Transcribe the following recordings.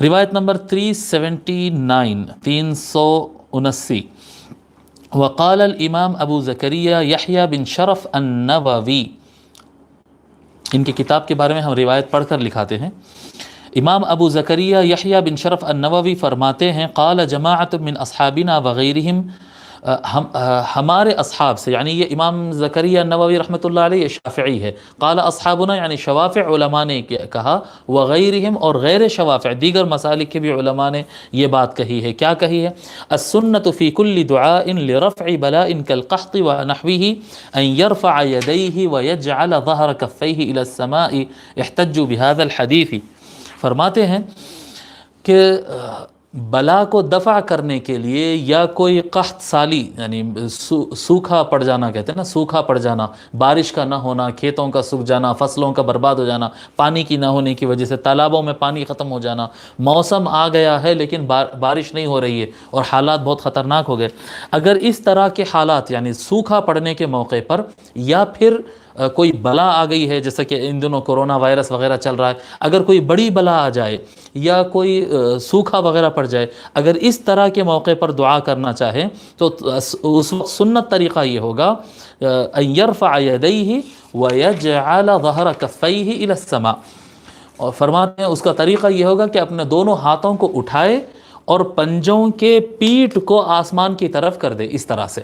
روایت نمبر 379 379 وقال الامام ابو زکریہ یحییٰ بن شرف النووی، ان کی کتاب کے بارے میں ہم روایت پڑھ کر لکھاتے ہیں۔ امام ابو زکریہ یحییٰ بن شرف النووی فرماتے ہیں قال جماعت من اصحابنا وغیرہم، ہمارے اصحاب سے، یعنی یہ امام زکریہ النووی رحمۃ اللہ علیہ شافعی ہے، قال اصحابنا یعنی شوافع علماء نے کہا، وغیرہم اور غیر شوافع دیگر مسالک کے بھی علماء نے یہ بات کہی ہے۔ کیا کہی ہے؟ السنۃ فی کل دعاء لرفع بلاء کالقحط ونحوہ ان یرفع یدیہ ویجعل ظہر کفیہ الی السماء احتجوا بہذا الحدیث۔ فرماتے ہیں کہ بلا کو دفع کرنے کے لیے یا کوئی قحط سالی یعنی سوکھا پڑ جانا کہتے ہیں نا، سوکھا پڑ جانا، بارش کا نہ ہونا، کھیتوں کا سوکھ جانا، فصلوں کا برباد ہو جانا، پانی کی نہ ہونے کی وجہ سے تالابوں میں پانی ختم ہو جانا، موسم آ گیا ہے لیکن بارش نہیں ہو رہی ہے اور حالات بہت خطرناک ہو گئے، اگر اس طرح کے حالات یعنی سوکھا پڑنے کے موقع پر یا پھر کوئی بلا آ گئی ہے، جیسا کہ ان دنوں کرونا وائرس وغیرہ چل رہا ہے، اگر کوئی بڑی بلا آ جائے یا کوئی سوکھا وغیرہ پڑ جائے، اگر اس طرح کے موقع پر دعا کرنا چاہیں تو اس وقت سنت طریقہ یہ ہوگا ان یرفع یدیہ ویجعل ظہر کفیہ الی السماء، اور فرماتے ہیں اس کا طریقہ یہ ہوگا کہ اپنے دونوں ہاتھوں کو اٹھائے اور پنجوں کے پیٹھ کو آسمان کی طرف کر دے، اس طرح سے۔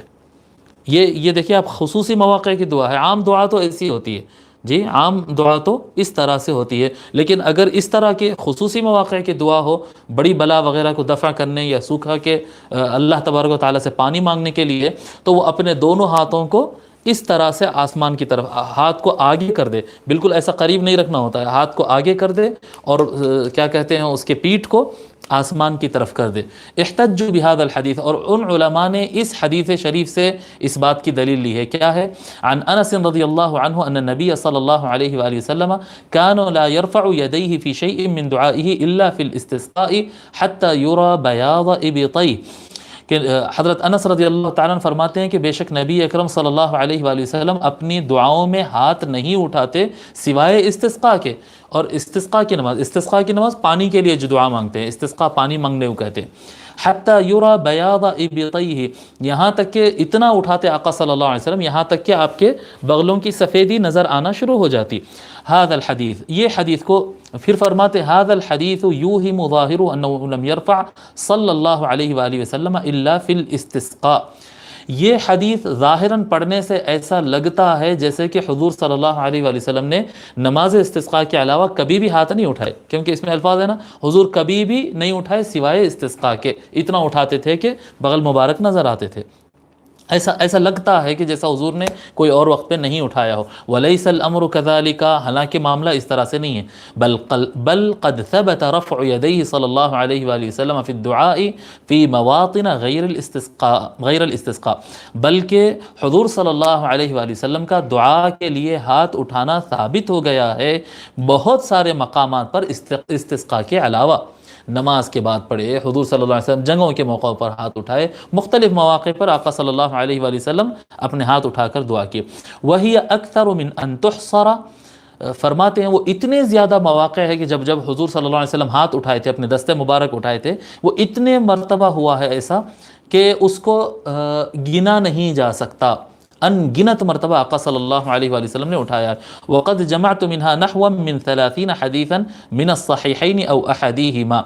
یہ دیکھیے آپ، خصوصی مواقع کی دعا ہے، عام دعا تو ایسی ہوتی ہے، جی عام دعا تو اس طرح سے ہوتی ہے، لیکن اگر اس طرح کے خصوصی مواقع کی دعا ہو بڑی بلا وغیرہ کو دفع کرنے یا سوکھا کے اللہ تبارک و تعالیٰ سے پانی مانگنے کے لیے، تو وہ اپنے دونوں ہاتھوں کو اس طرح سے آسمان کی طرف، ہاتھ کو آگے کر دے، بالکل ایسا قریب نہیں رکھنا ہوتا ہے، ہاتھ کو آگے کر دے اور کیا کہتے ہیں اس کے پیٹھ کو آسمان کی طرف کر دے۔ احتجوا بهذا الحدیث، اور ان علماء نے اس حدیث شریف سے اس بات کی دلیل لی ہے، کیا ہے؟ عن انس رضی اللہ عنہ ان النبی صلی اللہ علیہ وآلہ وسلم كان لا يرفع يديه في شيء من دعائه الا في الاستسقاء حتى يرى بياض ابطيه، کہ حضرت انس رضی اللہ تعالیٰ عنہ فرماتے ہیں کہ بے شک نبی اکرم صلی اللہ علیہ وآلہ وسلم اپنی دعاؤں میں ہاتھ نہیں اٹھاتے سوائے استسقاء کے، اور استسقاء کی نماز پانی کے لیے جو دعا مانگتے ہیں، استسقاء پانی مانگنے کو کہتے ہیں، حتی یرا بیاض ابطیہ، یہاں تک کہ اتنا اٹھاتے آقا صلی اللہ علیہ وسلم یہاں تک کہ آپ کے بغلوں کی سفیدی نظر آنا شروع ہو جاتی۔ هذا الحدیث، یہ حدیث کو پھر فرماتے هذا الحدیث یوہم ظاہر انه لم یرفع صلی اللہ علیہ وآلہ وسلم الا فی الاستسقاء، یہ حدیث ظاہراً پڑھنے سے ایسا لگتا ہے جیسے کہ حضور صلی اللہ علیہ وآلہ وسلم نے نماز استسقاء کے علاوہ کبھی بھی ہاتھ نہیں اٹھائے، کیونکہ اس میں الفاظ ہے نا، حضور کبھی بھی نہیں اٹھائے سوائے استسقاء کے، اتنا اٹھاتے تھے کہ بغل مبارک نظر آتے تھے، ایسا لگتا ہے کہ جیسا حضور نے کوئی اور وقت پہ نہیں اٹھایا ہو۔ وَلَيْسَ الْأَمْرُ كَذَلِكَ، حالانکہ معاملہ اس طرح سے نہیں ہے، بل قد ثبت رفع يديه صلی اللہ علیہ وآلہ وسلم فی الدعاء فی مواطن غیر الاستسقاء، بلکہ حضور صلی اللہ علیہ وآلہ وسلم کا دعا کے لیے ہاتھ اٹھانا ثابت ہو گیا ہے بہت سارے مقامات پر استسقاء کے علاوہ۔ نماز کے بعد پڑھے حضور صلی اللہ علیہ وسلم، جنگوں کے موقعوں پر ہاتھ اٹھائے، مختلف مواقع پر آقا صلی اللہ علیہ وآلہ وسلم اپنے ہاتھ اٹھا کر دعا کی۔ وَهِيَ أَكْثَرُ مِنْ أَن تُحْصَرَ، فرماتے ہیں وہ اتنے زیادہ مواقع ہے کہ جب حضور صلی اللہ علیہ وسلم ہاتھ اٹھائے تھے، اپنے دستے مبارک اٹھائے تھے، وہ اتنے مرتبہ ہوا ہے ایسا کہ اس کو گنا نہیں جا سکتا، ان گنت مرتبہ آقا صلی اللہ علیہ وآلہ وسلم نے اٹھایا۔ وقد جمعت منها نحو من 30 حدیثا من الصحیحین او احدیہما،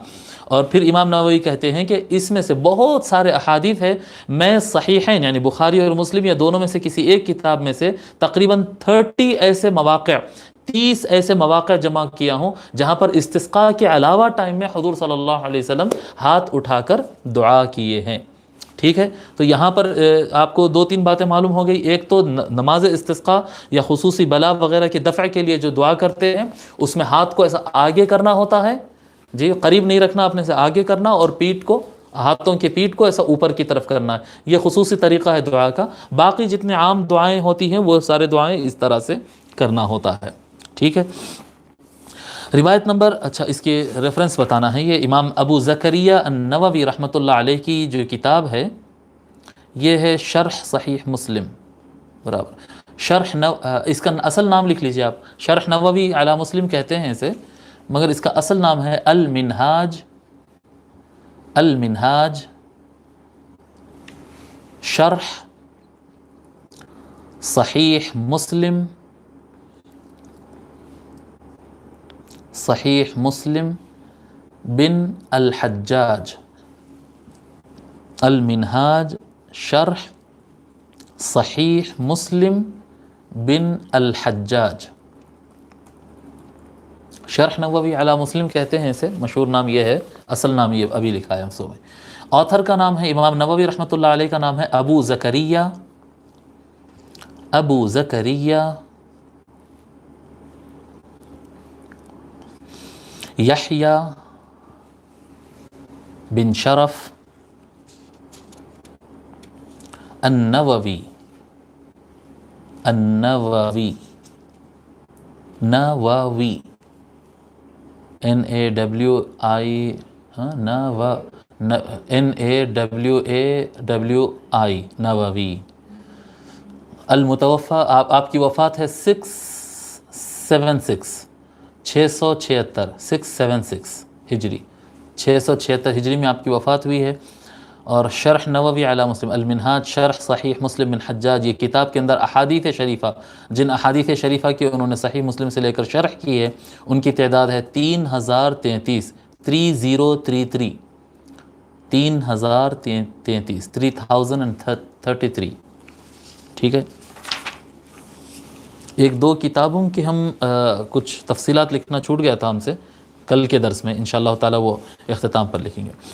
اور پھر امام نووی کہتے ہیں کہ اس میں سے بہت سارے احادیث ہے، میں صحیحین یعنی بخاری اور مسلم یا دونوں میں سے کسی ایک کتاب میں سے تقریباً 30 ایسے مواقع، 30 ایسے مواقع جمع کیا ہوں جہاں پر استسقاء کے علاوہ ٹائم میں حضور صلی اللہ علیہ وسلم ہاتھ اٹھا کر دعا کیے ہیں۔ ٹھیک ہے، تو یہاں پر آپ کو 2-3 باتیں معلوم ہو گئی، ایک تو نماز استسقاء یا خصوصی بلا وغیرہ کے دفع کے لیے جو دعا کرتے ہیں اس میں ہاتھ کو ایسا آگے کرنا ہوتا ہے، جی قریب نہیں رکھنا، اپنے سے آگے کرنا، اور پیٹھ کو، ہاتھوں کے پیٹھ کو ایسا اوپر کی طرف کرنا ہے، یہ خصوصی طریقہ ہے دعا کا۔ باقی جتنے عام دعائیں ہوتی ہیں وہ سارے دعائیں اس طرح سے کرنا ہوتا ہے۔ ٹھیک ہے، روایت نمبر، اچھا اس کے ریفرنس بتانا ہے، یہ امام ابو زکریہ النووی رحمۃ اللہ علیہ کی جو کتاب ہے یہ ہے شرح صحیح مسلم، برابر اس کا اصل نام لکھ لیجئے آپ، شرح نووی علی مسلم کہتے ہیں اسے، مگر اس کا اصل نام ہے المنہاج المنہاج شرح صحیح مسلم بن الحجاج. المنہاج شرح صحیح مسلم بن الحجاج. شرح نووی علی مسلم کہتے ہیں اسے، مشہور نام یہ ہے، اصل نام یہ ابھی لکھا ہے میں. آتھر کا نام ہے، امام نووی رحمۃ اللہ علیہ کا نام ہے ابو زکریہ یحییٰ بن شرف النووی نووی. المتوفى آپ کی وفات ہے 676 ہجری، 676 ہجری میں آپ کی وفات ہوئی ہے. اور شرح نووی علی مسلم، المنہاج شرح صحیح مسلم بن حجاج، یہ کتاب کے اندر احادیث شریفہ، جن احادیث شریفہ کی انہوں نے صحیح مسلم سے لے کر شرح کی ہے، ان کی تعداد ہے 3033، 3033. ٹھیک ہے. ایک دو کتابوں کی ہم کچھ تفصیلات لکھنا چھوٹ گیا تھا ہم سے، کل کے درس میں انشاءاللہ تعالی وہ اختتام پر لکھیں گے.